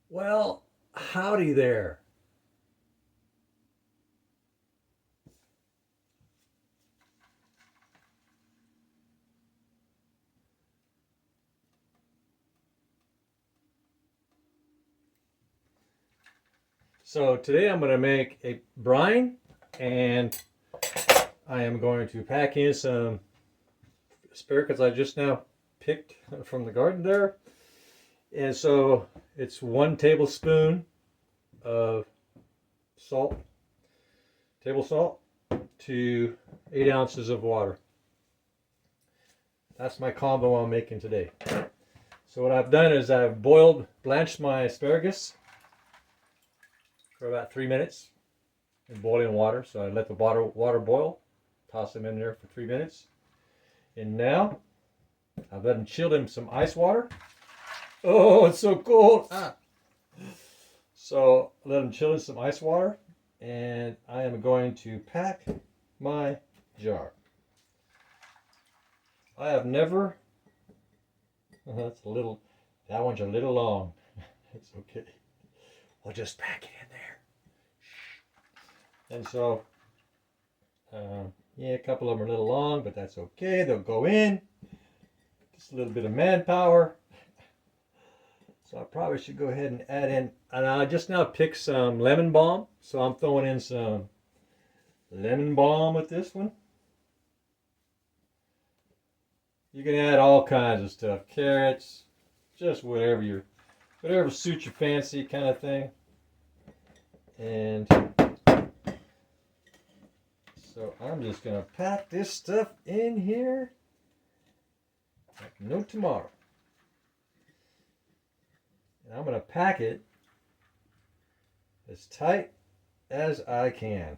Well, howdy there. So today I'm going to make a brine, and I am going to pack in some asparagus I just now picked from the garden there. And so it's 1 tablespoon of salt, table salt, to 8 ounces of water. That's my combo I'm making today. So what I've done is I've blanched my asparagus for about 3 minutes in boiling water. So I let the water boil, toss them in there for 3 minutes. And now I've let them chill in some ice water. Oh, it's so cold. So I let them chill in some ice water, and I am going to pack my jar. I have never, that's a little, that one's a little long. It's okay. I'll just pack it in there. And so, yeah, a couple of them are a little long, but that's okay. They'll go in. Just a little bit of manpower. So I probably should go ahead and add in, and I just now picked some lemon balm. So I'm throwing in some lemon balm with this one. You can add all kinds of stuff, carrots, just whatever suits your fancy kind of thing. And so I'm just gonna pack this stuff in here like no tomorrow. And I'm gonna pack it as tight as I can.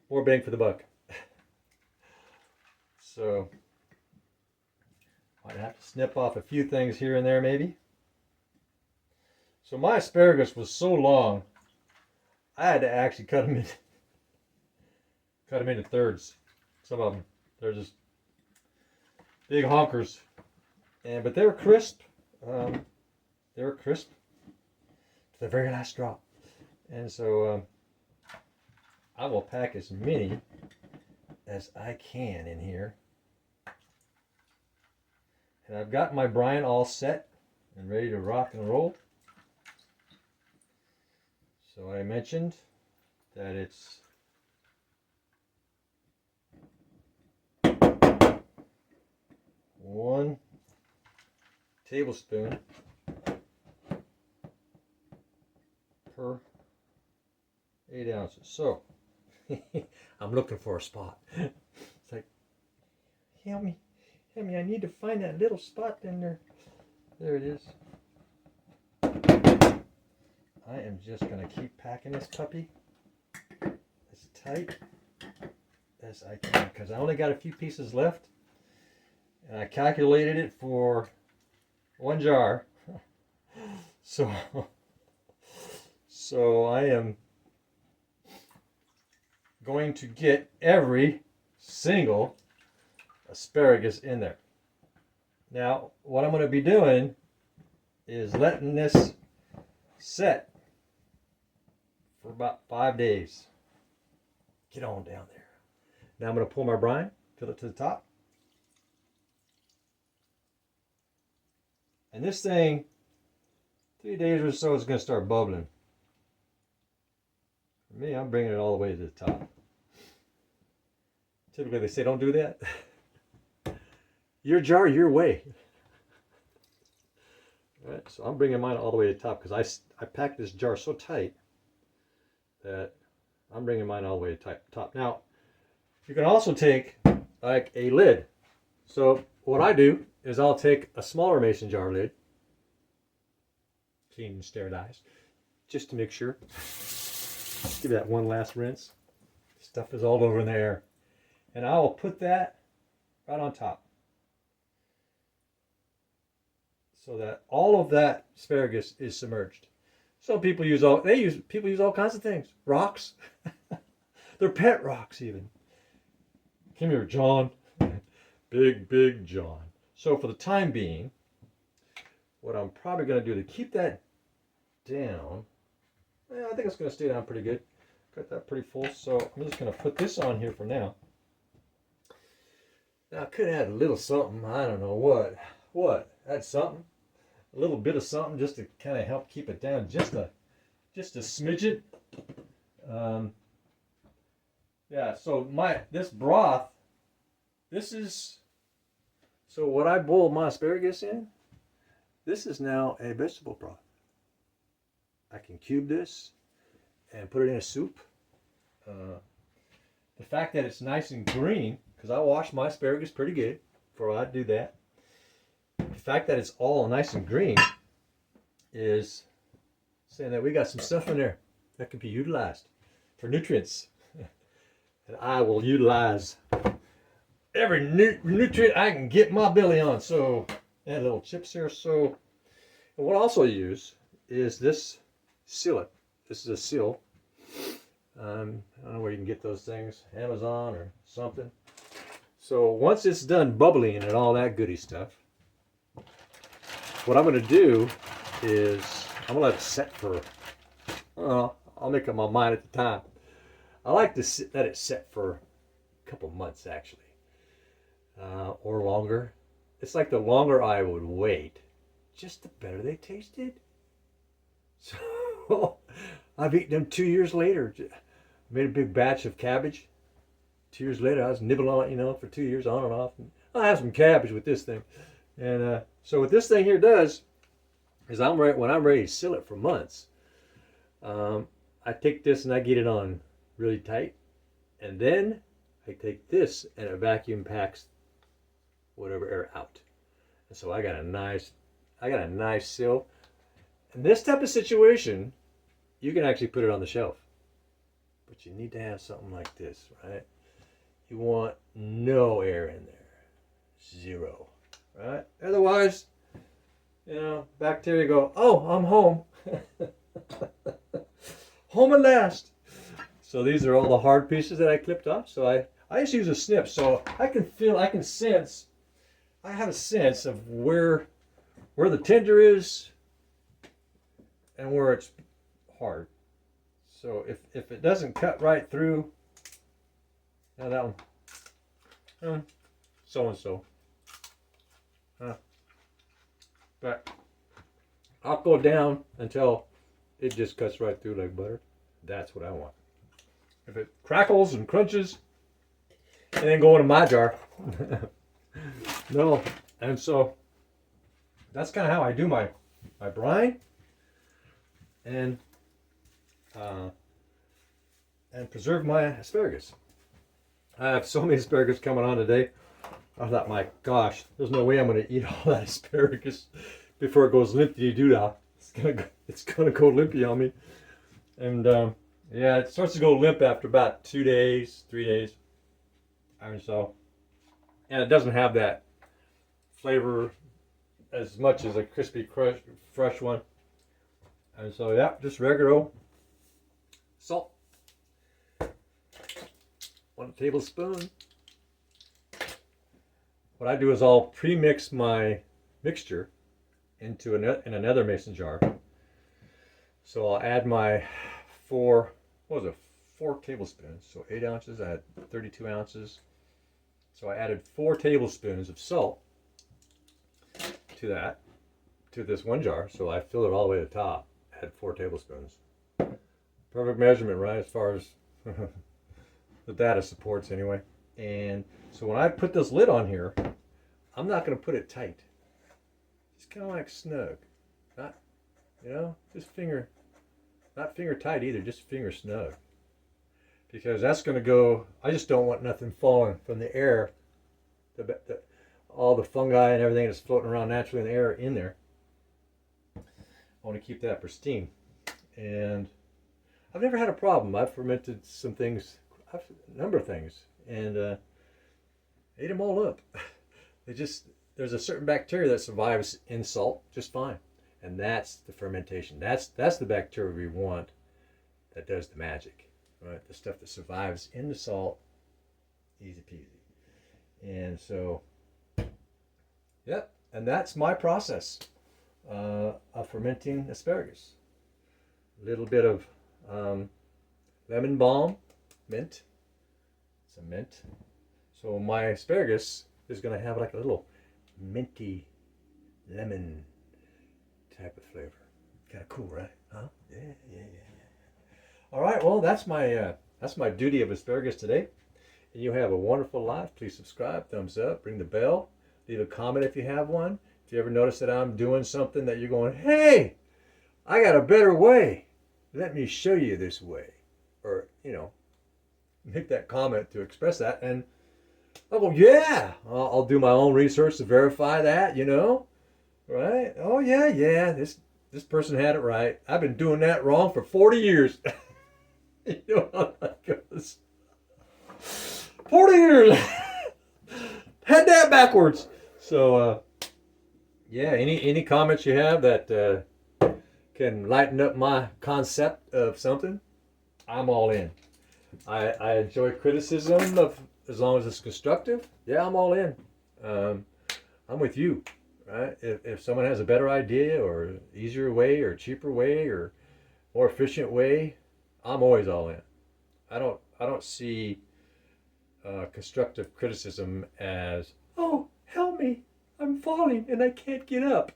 More bang for the buck. So I'd have to snip off a few things here and there maybe. So my asparagus was so long, I had to actually cut them into thirds. Some of them, they're just big honkers, but they were crisp. They were crisp to the very last drop, and so I will pack as many as I can in here. And I've got my brine all set and ready to rock and roll. So I mentioned that it's 1 tablespoon per 8 ounces. So I'm looking for a spot. It's like, help me, I need to find that little spot in there. There it is. I am just going to keep packing this puppy as tight as I can, because I only got a few pieces left, and I calculated it for 1 jar. So I am going to get every single asparagus in there. Now, what I'm going to be doing is letting this set for about 5 days. Get on down there. Now I'm going to pour my brine, fill it to the top. And this thing, 3 days or so, is going to start bubbling. For me, I'm bringing it all the way to the top. Typically, they say don't do that. Your jar, your way. All right, so I'm bringing mine all the way to the top because I packed this jar so tight that I'm bringing mine all the way to the top. Now, you can also take like a lid. So what I do is I'll take a smaller mason jar lid, clean and sterilized, just to make sure. Give that one last rinse. Stuff is all over in there. And I will put that right on top, so that all of that asparagus is submerged. Some people use all kinds of things. Rocks. They're pet rocks even. Come here, John. Big John. So for the time being, what I'm probably going to do to keep that down. Yeah, I think it's going to stay down pretty good. Got that pretty full, so I'm just going to put this on here for now. Now I could add a little something. I don't know what. What? Add something. A little bit of something just to kind of help keep it down, just a smidget. Yeah. So this broth. This is. So what I boiled my asparagus in. This is now a vegetable broth. I can cube this and put it in a soup. The fact that it's nice and green, because I wash my asparagus pretty good before I do that. The fact that it's all nice and green is saying that we got some stuff in there that can be utilized for nutrients. And I will utilize every nutrient I can get my belly on. So, add little chips here. So, and what I also use is this sillet. This is a sill. I don't know where you can get those things, Amazon or something. So once it's done bubbling and all that goody stuff, what I'm going to do is I'm going to let it set for, I'll make up my mind at the time. I like to let it set for a couple months actually, or longer. It's like the longer I would wait, just the better they tasted. So I've eaten them 2 years later. Made a big batch of cabbage. 2 years later, I was nibbling on it, for 2 years, on and off. And I have some cabbage with this thing. And so what this thing here does is when I'm ready to seal it for months, I take this and I get it on really tight. And then I take this and it vacuum packs whatever air out. And so I got a nice seal. In this type of situation, you can actually put it on the shelf. But you need to have something like this, right? You want no air in there. Zero, right? Otherwise, bacteria go, oh, I'm home. Home at last. So these are all the hard pieces that I clipped off. So I just use a snip. So I can sense, I have a sense of where the tender is and where it's hard. So if it doesn't cut right through, now that one, so and so. But I'll go down until it just cuts right through like butter. That's what I want. If it crackles and crunches, and then go into my jar. No, and so that's kind of how I do my brine. And preserve my asparagus. I have so many asparagus coming on today. I thought, my gosh, there's no way I'm going to eat all that asparagus before it goes limpy-doo-dah. It's gonna go limpy on me. And yeah, it starts to go limp after about 2 days, 3 days. And and it doesn't have that flavor as much as a crispy, fresh one. And so, yeah, just regular old salt. 1 tablespoon. What I do is I'll pre-mix my mixture into another mason jar. So I'll add my 4 tablespoons. So 8 ounces, I had 32 ounces. So I added 4 tablespoons of salt to this one jar. So I filled it all the way to the top. Add 4 tablespoons. Perfect measurement, right? As far as the data supports anyway. And so when I put this lid on here, I'm not going to put it tight. It's kind of like snug. Not, just not finger tight either, just finger snug. Because that's going to go, I just don't want nothing falling from the air. All the fungi and everything that's floating around naturally in the air in there. I want to keep that pristine. And I've never had a problem. I've fermented some things, a number of things, and ate them all up. There's a certain bacteria that survives in salt just fine. And that's the fermentation. That's the bacteria we want that does the magic. Right? The stuff that survives in the salt, easy peasy. And so, yep, and that's my process of fermenting asparagus. a little bit of lemon balm, mint. Some mint. So my asparagus is going to have like a little minty lemon type of flavor. Kind of cool, right? Huh? Yeah. All right. Well, that's my duty of asparagus today. And you have a wonderful life. Please subscribe, thumbs up, ring the bell, leave a comment if you have one. If you ever notice that I'm doing something that you're going, hey, I got a better way. Let me show you this way. Or, make that comment to express that. And I'll go, yeah, I'll do my own research to verify that, right? Oh, yeah, this person had it right. I've been doing that wrong for 40 years. You know how that goes. 40 years. Had that backwards. So, yeah, any comments you have that can lighten up my concept of something, I'm all in. I enjoy criticism of as long as it's constructive. Yeah, I'm all in. I'm with you, right? If someone has a better idea or easier way or cheaper way or more efficient way, I'm always all in. I don't see constructive criticism as, oh, help me, I'm falling and I can't get up.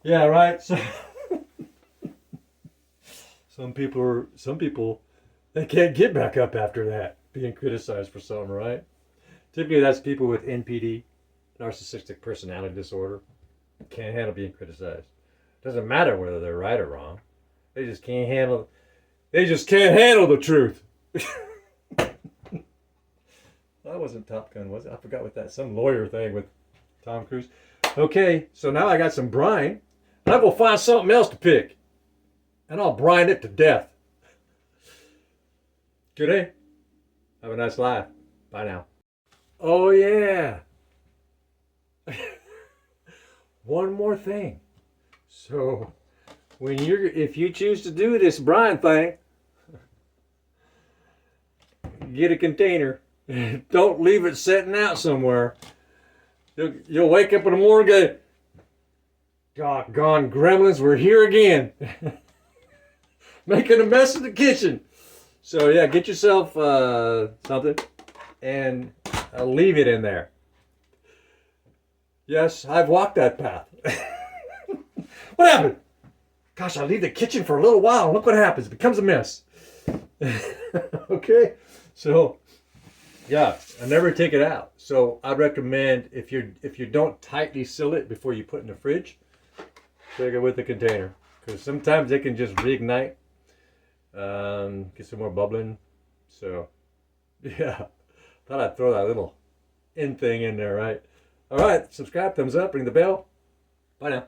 Yeah, right. So some people they can't get back up after that being criticized for something, right? Typically that's people with NPD, narcissistic personality disorder, can't handle being criticized. Doesn't matter whether they're right or wrong. They just can't handle the truth. That wasn't Top Gun, was it? I forgot what some lawyer thing with Tom Cruise. Okay, so now I got some brine. And I'll go find something else to pick. And I'll brine it to death. Good day. Have a nice life. Bye now. Oh yeah. One more thing. So if you choose to do this brine thing, get a container. Don't leave it sitting out somewhere. You'll wake up in the morning and go, doggone gremlins, we're here again. Making a mess in the kitchen. So yeah, get yourself something and leave it in there. Yes, I've walked that path. What happened? Gosh, I leave the kitchen for a little while and look what happens. It becomes a mess. Okay, so yeah, I never take it out. So I recommend if you don't tightly seal it before you put it in the fridge, take it with the container, because sometimes it can just reignite, get some more bubbling. So yeah, thought I'd throw that little in thing in there, right? All right, subscribe, thumbs up, ring the bell. Bye now.